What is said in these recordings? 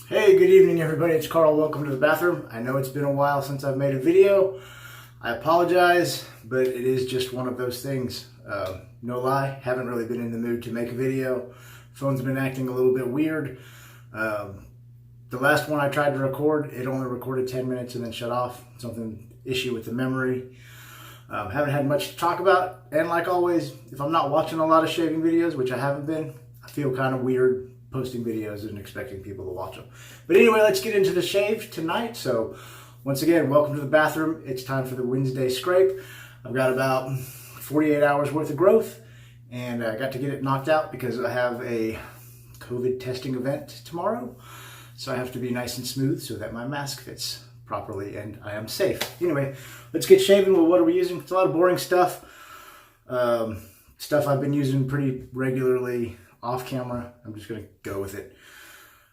Hey, good evening everybody, it's Carl. Welcome to the bathroom. I know it's been a while since I've made a video. I apologize, but it is just one of those things. No lie, haven't really been in the mood to make a video. Phone's been acting a little bit weird. The last one I tried to record, it only recorded 10 minutes and then shut off. Issue with the memory. Haven't had much to talk about, and like always, if I'm not watching a lot of shaving videos, which I haven't been, I feel kind of weird posting videos and expecting people to watch them. But anyway, let's get into the shave tonight. So once again, welcome to the bathroom. It's time for the Wednesday scrape. I've got about 48 hours worth of growth, and I got to get it knocked out because I have a COVID testing event tomorrow. So I have to be nice and smooth so that my mask fits properly and I am safe. Anyway, let's get shaving. Well, what are we using? It's a lot of boring stuff. Stuff I've been using pretty regularly off camera. I'm just gonna go with it.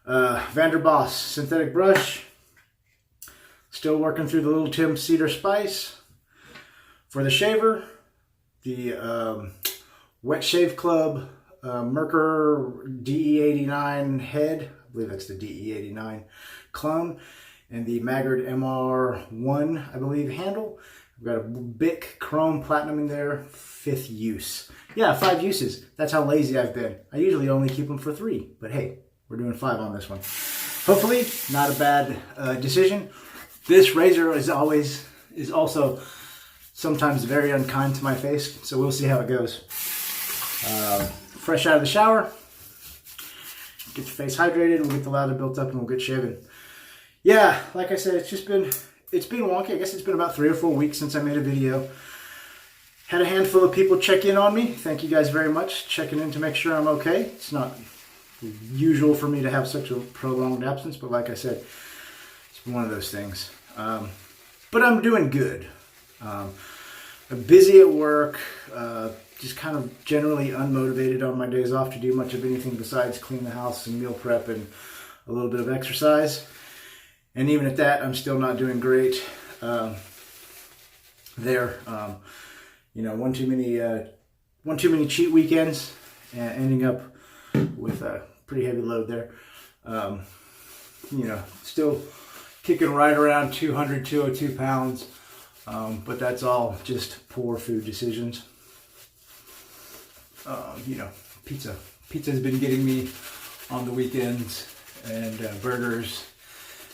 Vanderboss synthetic brush. Still working through the Little Tim Cedar Spice. For the shaver, the Wetshave Club Merker DE89 head. I believe that's the DE89 clone. And the Maggard MR1, I believe, handle. I've got a Bic Chrome Platinum in there, 5th use. Yeah, 5 uses. That's how lazy I've been. I usually only keep them for 3, but hey, we're doing 5 on this one. Hopefully, not a bad decision. This razor is also sometimes very unkind to my face, so we'll see how it goes. Fresh out of the shower, get your face hydrated, we'll get the lather built up, and we'll get shaving. Yeah, like I said, it's been wonky. I guess it's been about 3 or 4 weeks since I made a video. Had a handful of people check in on me. Thank you guys very much. Checking in to make sure I'm okay. It's not usual for me to have such a prolonged absence, but like I said, it's been one of those things. But I'm doing good. I'm busy at work, just kind of generally unmotivated on my days off to do much of anything besides clean the house and meal prep and a little bit of exercise. And even at that, I'm still not doing great there. You know, one too many cheat weekends, and ending up with a pretty heavy load there. You know, still kicking right around 200, 202 pounds, but that's all just poor food decisions. You know, pizza's been getting me on the weekends, and burgers,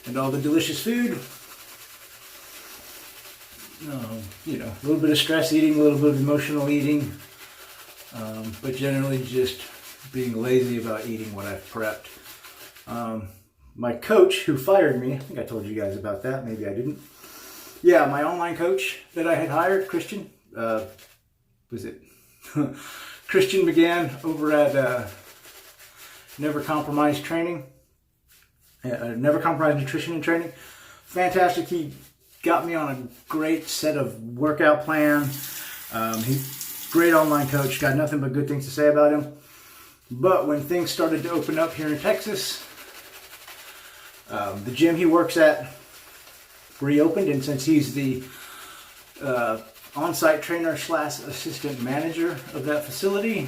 and all the delicious food. You know, a little bit of stress eating, a little bit of emotional eating, but generally just being lazy about eating what I've prepped. My coach who fired me, I think I told you guys about that, maybe I didn't. Yeah, my online coach that I had hired, Christian, Christian began over at Never Compromise Training. Never Compromise Nutrition and Training. Fantastic. He got me on a great set of workout plan. He's a great online coach. Got nothing but good things to say about him. But when things started to open up here in Texas, the gym he works at reopened, and since he's the on-site trainer / assistant manager of that facility,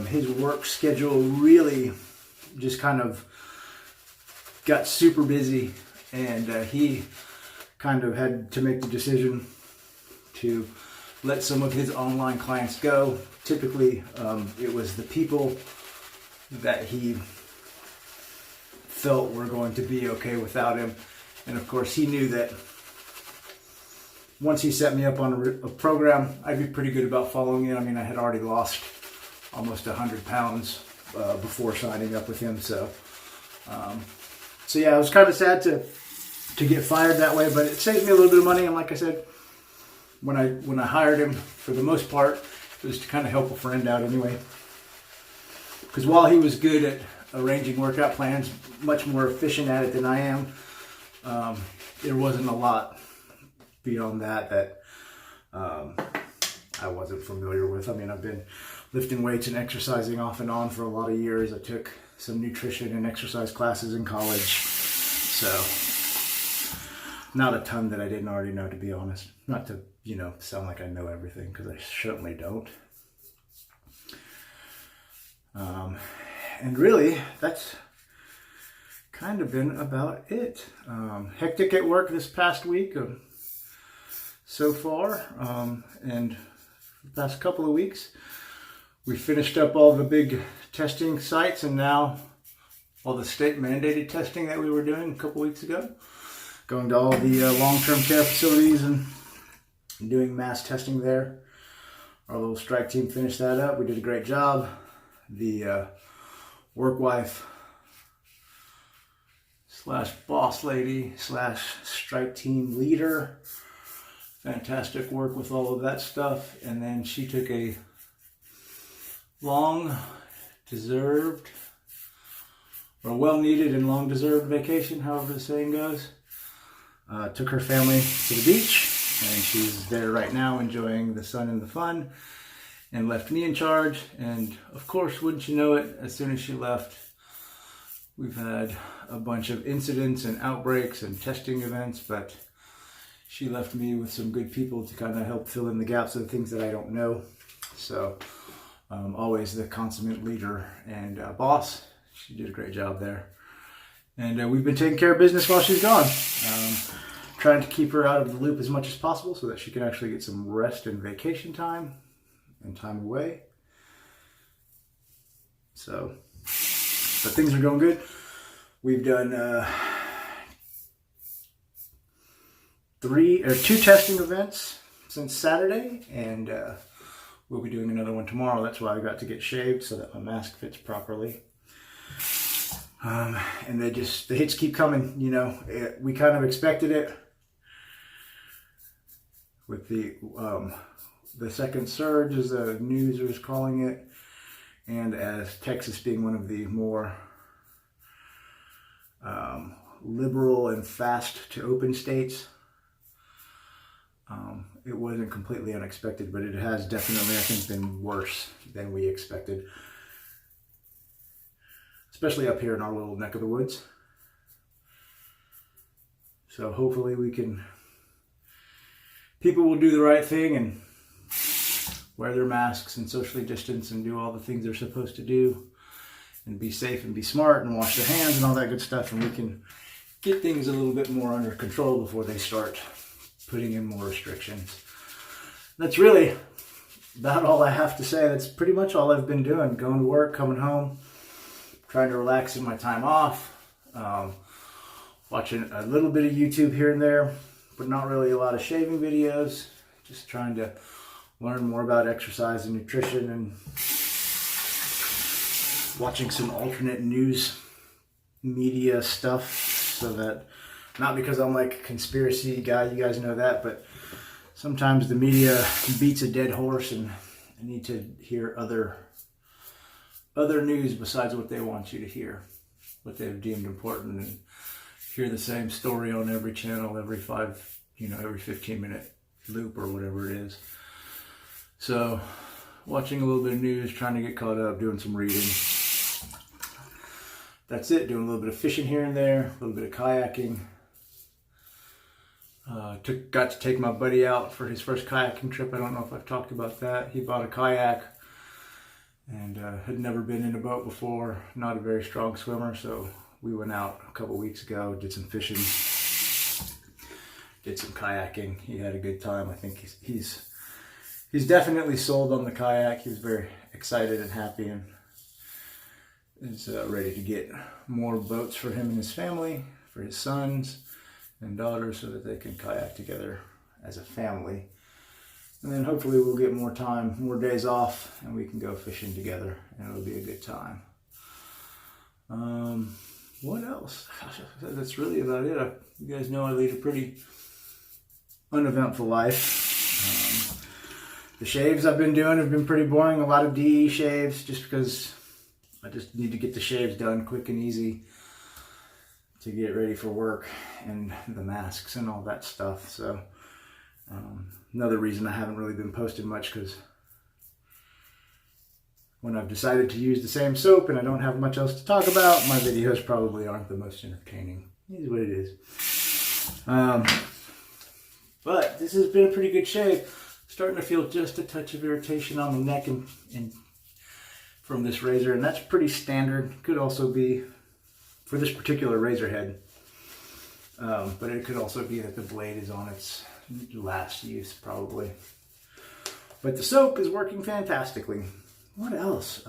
his work schedule really just kind of got super busy, and he kind of had to make the decision to let some of his online clients go. Typically, it was the people that he felt were going to be okay without him. And of course, he knew that once he set me up on a program, I'd be pretty good about following it. I mean, I had already lost almost 100 pounds before signing up with him. So yeah, I was kind of sad to get fired that way, but it saved me a little bit of money. And like I said, when I hired him, for the most part, it was to kind of help a friend out anyway. Because while he was good at arranging workout plans, much more efficient at it than I am, there wasn't a lot beyond that I wasn't familiar with. I mean, I've been lifting weights and exercising off and on for a lot of years. I took some nutrition and exercise classes in college, so not a ton that I didn't already know, to be honest. Not to, you know, sound like I know everything, because I certainly don't. And really, that's kind of been about it. Hectic at work this past week so far, and the past couple of weeks we finished up all the big testing sites, and now all the state mandated testing that we were doing a couple weeks ago, going to all the long-term care facilities and doing mass testing there. Our little strike team finished that up. We did a great job. The work wife slash boss lady slash strike team leader, fantastic work with all of that stuff. And then she took a long deserved, or well needed and long deserved vacation, however the saying goes. Took her family to the beach, and she's there right now enjoying the sun and the fun, and left me in charge. And of course, wouldn't you know it, as soon as she left, we've had a bunch of incidents and outbreaks and testing events, but she left me with some good people to kind of help fill in the gaps of the things that I don't know. So always the consummate leader and boss. She did a great job there. And we've been taking care of business while she's gone. Trying to keep her out of the loop as much as possible so that she can actually get some rest and vacation time and time away. So, but things are going good. We've done 2 testing events since Saturday, and we'll be doing another one tomorrow. That's why I got to get shaved so that my mask fits properly. And the hits keep coming. You know, we kind of expected it with the second surge, as the news was calling it, and as Texas being one of the more liberal and fast to open states. It wasn't completely unexpected, but it has definitely, I think, been worse than we expected, especially up here in our little neck of the woods. So hopefully people will do the right thing and wear their masks and socially distance and do all the things they're supposed to do and be safe and be smart and wash their hands and all that good stuff, and we can get things a little bit more under control before they start putting in more restrictions. That's really about all I have to say. That's pretty much all I've been doing. Going to work, coming home, trying to relax in my time off, watching a little bit of YouTube here and there, but not really a lot of shaving videos. Just trying to learn more about exercise and nutrition, and watching some alternate news media stuff, so that, not because I'm like a conspiracy guy, you guys know that, but sometimes the media beats a dead horse, and I need to hear other news besides what they want you to hear, what they've deemed important, and hear the same story on every channel, every 15-minute loop or whatever it is. So watching a little bit of news, trying to get caught up, doing some reading. That's it. Doing a little bit of fishing here and there, a little bit of kayaking. Got to take my buddy out for his first kayaking trip. I don't know if I've talked about that. He bought a kayak and had never been in a boat before. Not a very strong swimmer, so we went out a couple weeks ago, did some fishing, did some kayaking. He had a good time. I think he's definitely sold on the kayak. He was very excited and happy, and is ready to get more boats for him and his family, for his sons and daughters, so that they can kayak together as a family. And then hopefully we'll get more time, more days off, and we can go fishing together, and it'll be a good time. What else? That's really about it. You guys know I lead a pretty uneventful life. The shaves I've been doing have been pretty boring. A lot of DE shaves, just because I just need to get the shaves done quick and easy to get ready for work and the masks and all that stuff. So another reason I haven't really been posting much, because when I've decided to use the same soap and I don't have much else to talk about, my videos probably aren't the most entertaining. It is what it is. But this has been a pretty good shave. Starting to feel just a touch of irritation on the neck and from this razor, and that's pretty standard. Could also be for this particular razor head. But it could also be that the blade is on its last use, probably. But the soap is working fantastically. What else?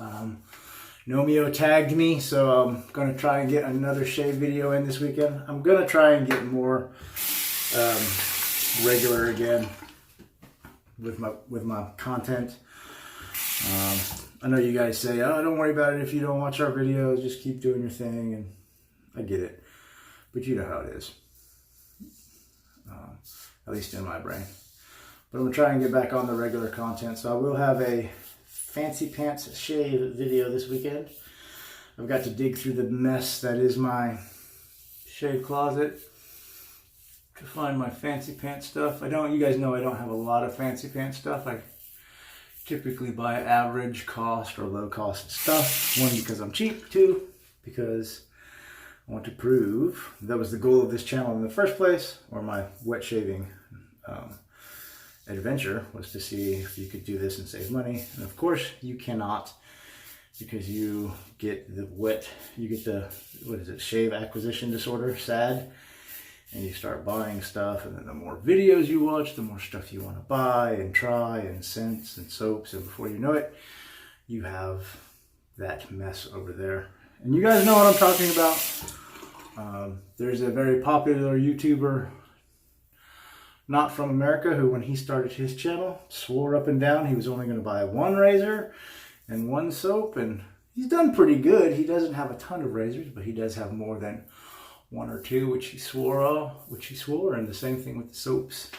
Nomeo tagged me, so I'm going to try and get another shave video in this weekend. I'm going to try and get more regular again with my content. I know you guys say, oh, don't worry about it if you don't watch our videos, just keep doing your thing, and I get it. But you know how it is. At least in my brain. But I'm going to try and get back on the regular content, so I will have a fancy pants shave video this weekend. I've got to dig through the mess that is my shave closet to find my fancy pants stuff. You guys know I don't have a lot of fancy pants stuff. I typically buy average cost or low cost stuff. One, because I'm cheap. Two, because I want to prove that was the goal of this channel in the first place, or my wet shaving adventure was to see if you could do this and save money. And of course you cannot, because you get the shave acquisition disorder, SAD, and you start buying stuff, and then the more videos you watch, the more stuff you want to buy and try, and scents and soaps, and before you know it, you have that mess over there. And you guys know what I'm talking about. There's a very popular YouTuber, not from America, who when he started his channel swore up and down he was only going to buy one razor and one soap, and he's done pretty good. He doesn't have a ton of razors, but he does have more than one or two, which he swore, and the same thing with the soaps.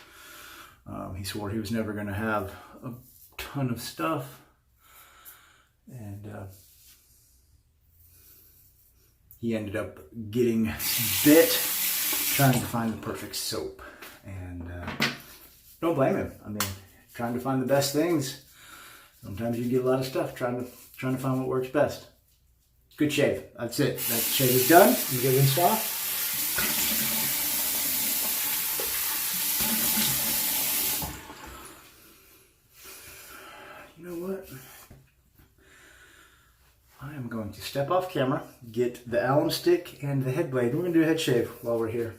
He swore he was never going to have a ton of stuff, and he ended up getting bit trying to find the perfect soap. And don't blame him. I mean, trying to find the best things. Sometimes you get a lot of stuff trying to find what works best. Good shave. That's it. That shave is done. You get rinsed off. You know what? I am going to step off camera, get the alum stick and the head blade. We're going to do a head shave while we're here.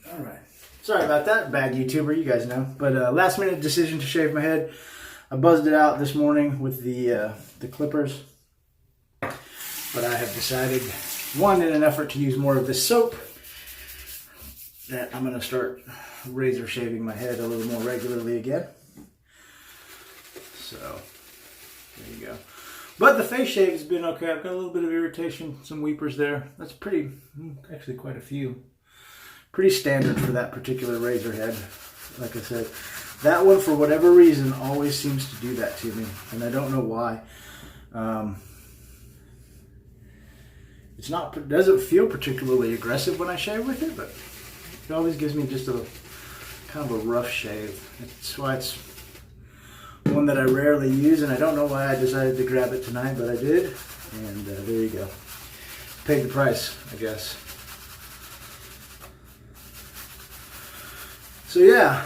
Alright, sorry about that, bad YouTuber, you guys know. But last minute decision to shave my head. I buzzed it out this morning with the clippers. But I have decided, one, in an effort to use more of this soap, that I'm going to start razor shaving my head a little more regularly again. So, there you go. But the face shave has been okay. I've got a little bit of irritation, some weepers there. That's pretty, actually quite a few. Pretty standard for that particular razor head. Like I said, that one, for whatever reason, always seems to do that to me, and I don't know why. It doesn't feel particularly aggressive when I shave with it, but it always gives me just a kind of a rough shave. That's why it's one that I rarely use, and I don't know why I decided to grab it tonight, but I did, and there you go. Paid the price, I guess. So yeah,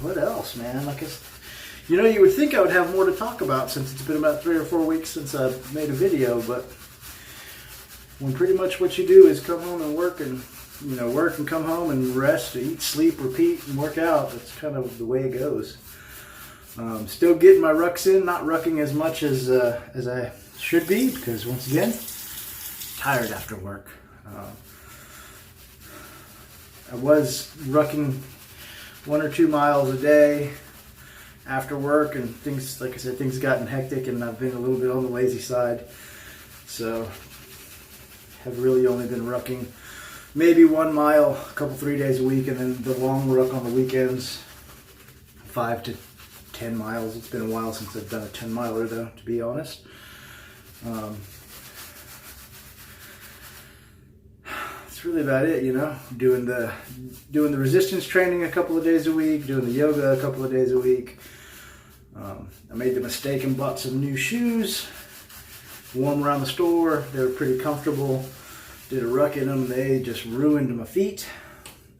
what else, man? You know, you would think I would have more to talk about since it's been about 3 or 4 weeks since I've made a video, but when pretty much what you do is come home and work and, you know, work and come home and rest, eat, sleep, repeat, and work out, that's kind of the way it goes. Still getting my rucks in, not rucking as much as I should be, because once again, tired after work. I was rucking 1 or 2 miles a day after work, and things, like I said, things gotten hectic, and I've been a little bit on the lazy side, so have really only been rucking maybe 1 mile a couple 3 days a week, and then the long ruck on the weekends, 5 to 10 miles. It's been a while since I've done a 10 miler though, to be honest. That's really about it, you know. Doing the resistance training a couple of days a week, doing the yoga a couple of days a week. I made the mistake and bought some new shoes. Wore them around the store. They were pretty comfortable. Did a ruck in them. They just ruined my feet.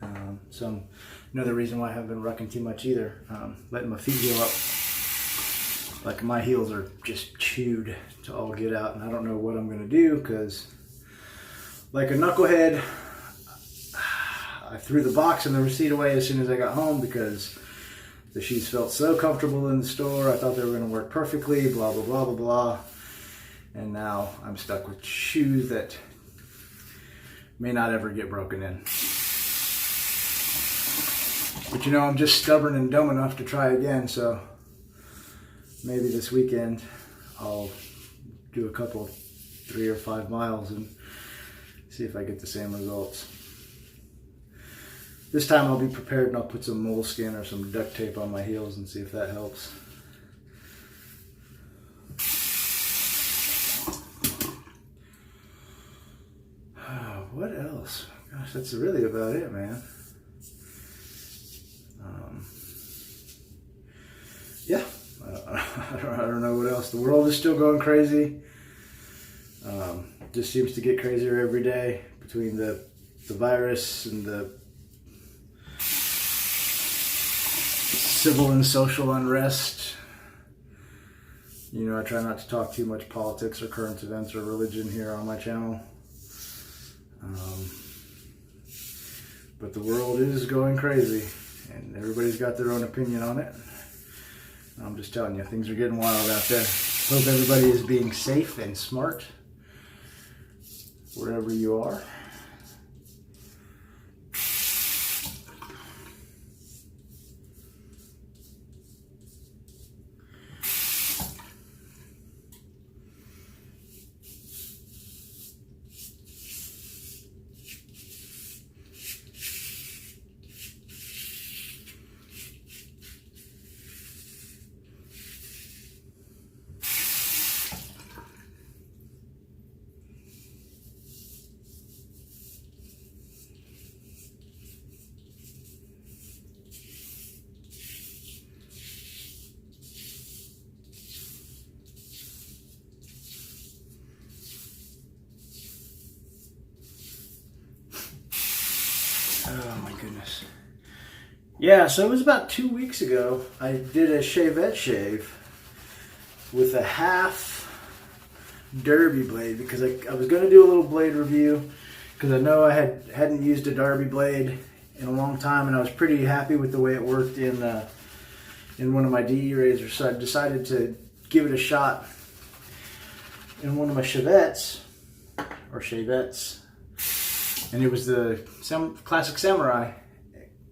Another reason why I haven't been rucking too much either. Letting my feet heal up. Like my heels are just chewed to all get out, and I don't know what I'm gonna do because, like a knucklehead, I threw the box and the receipt away as soon as I got home because the shoes felt so comfortable in the store. I thought they were gonna work perfectly, blah, blah, blah, blah, blah. And now I'm stuck with shoes that may not ever get broken in. But you know, I'm just stubborn and dumb enough to try again, so maybe this weekend I'll do a couple 3 or 5 miles and see if I get the same results. This time I'll be prepared and I'll put some moleskin or some duct tape on my heels and see if that helps. What else? Gosh, that's really about it, man. Yeah, I don't know what else. The world is still going crazy. Just seems to get crazier every day between the virus and the civil and social unrest. You know, I try not to talk too much politics or current events or religion here on my channel. But the world is going crazy and everybody's got their own opinion on it. I'm just telling you, things are getting wild out there. Hope everybody is being safe and smart wherever you are. Oh my goodness. Yeah, so it was about 2 weeks ago. I did a Wetshave with a half derby blade because I was going to do a little blade review because I know I hadn't used a derby blade in a long time and I was pretty happy with the way it worked in one of my DE razors, so I decided to give it a shot in one of my Chevettes or Chevettes. And it was the classic Samurai.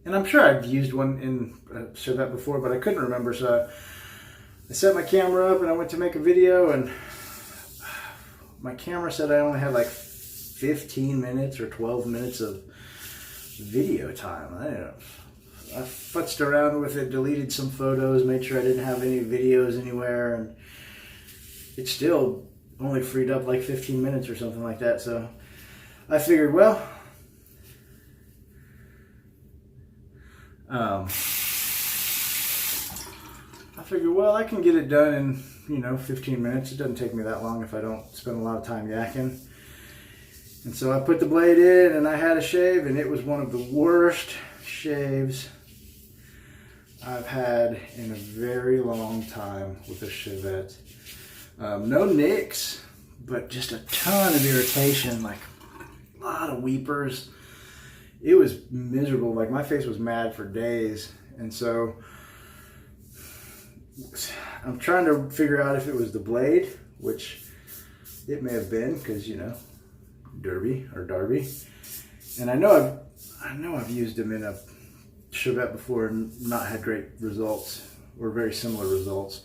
And I'm sure I've used one in a Chevette before, but I couldn't remember. So I set my camera up and I went to make a video, and my camera said I only had like 15 minutes or 12 minutes of video time. I futzed around with it, deleted some photos, made sure I didn't have any videos anywhere, and it still only freed up like 15 minutes or something like that. So I figured, well, I can get it done in, 15 minutes. It doesn't take me that long if I don't spend a lot of time yakking. And so I put the blade in and I had a shave, and it was one of the worst shaves I've had in a very long time with a Chevette. No nicks, but just a ton of irritation, like a lot of weepers. It was miserable. Like my face was mad for days. And so I'm trying to figure out if it was the blade, which it may have been because, Derby or Darby. And I know I've used them in a Chevette before and not had great results or very similar results.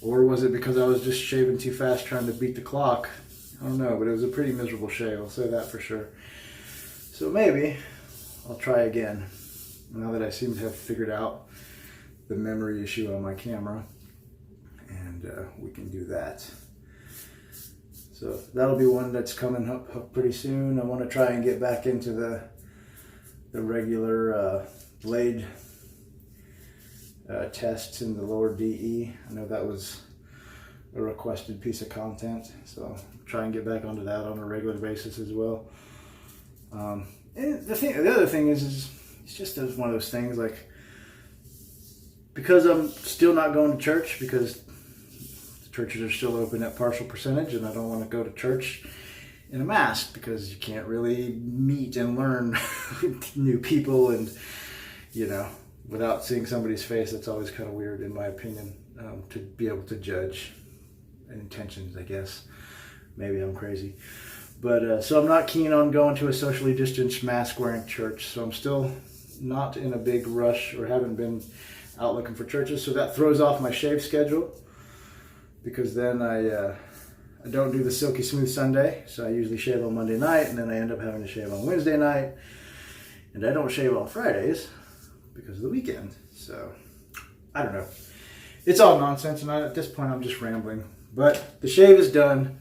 Or was it because I was just shaving too fast trying to beat the clock? I don't know, but it was a pretty miserable shave, I'll say that for sure. So maybe I'll try again now that I seem to have figured out the memory issue on my camera, and we can do that. So that'll be one that's coming up pretty soon. I want to try and get back into the regular blade tests in the lower DE. I know that was a requested piece of content, so I'll try and get back onto that on a regular basis as well. And the other thing is it's just one of those things, like, because I'm still not going to church because churches are still open at partial percentage, and I don't want to go to church in a mask because you can't really meet and learn new people, and you know, without seeing somebody's face, it's always kind of weird in my opinion, to be able to judge intentions, I guess. Maybe I'm crazy. But so I'm not keen on going to a socially distanced mask wearing church, so I'm still not in a big rush or haven't been out looking for churches. So that throws off my shave schedule, because then I don't do the silky smooth Sunday. So I usually shave on Monday night, and then I end up having to shave on Wednesday night, and I don't shave on Fridays because of the weekend. So I don't know. It's all nonsense, and at this point I'm just rambling. But the shave is done.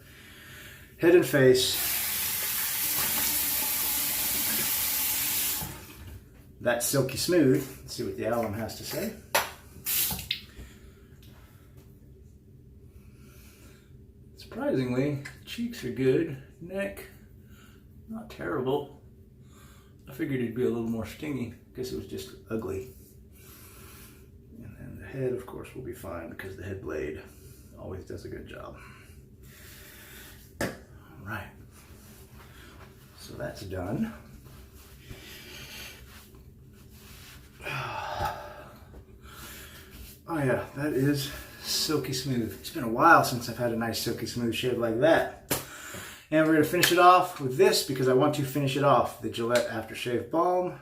Head and face. That's silky smooth. Let's see what the Alum has to say. Surprisingly, cheeks are good. Neck, not terrible. I figured it'd be a little more stingy. Guess it was just ugly. And then the head, of course, will be fine because the head blade always does a good job. All right. So that's done. Oh yeah, that is silky smooth. It's been a while since I've had a nice silky smooth shave like that. And we're going to finish it off with this because I want to finish it off. The Gillette Aftershave Balm.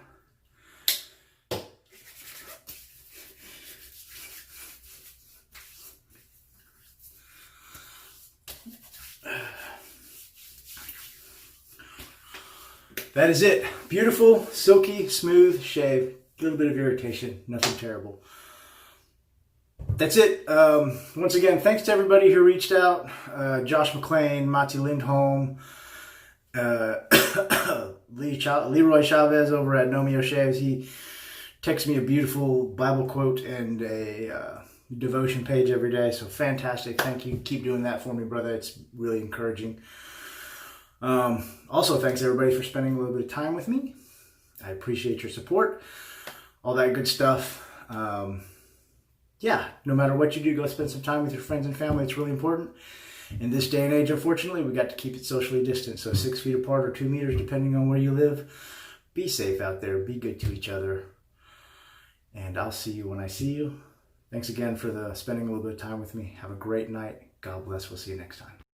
That is it. Beautiful, silky, smooth shave. A little bit of irritation, nothing terrible. That's it. Once again, thanks to everybody who reached out. Josh McClain, Mati Lindholm, Leroy Chavez over at Nomeo Shaves. He texts me a beautiful Bible quote and a devotion page every day. So fantastic. Thank you. Keep doing that for me, brother. It's really encouraging. Also, thanks everybody for spending a little bit of time with me. I appreciate your support. All that good stuff. Yeah, no matter what you do, go spend some time with your friends and family. It's really important. In this day and age, unfortunately, we got to keep it socially distant. So 6 feet apart or 2 meters, depending on where you live. Be safe out there. Be good to each other. And I'll see you when I see you. Thanks again for spending a little bit of time with me. Have a great night. God bless. We'll see you next time.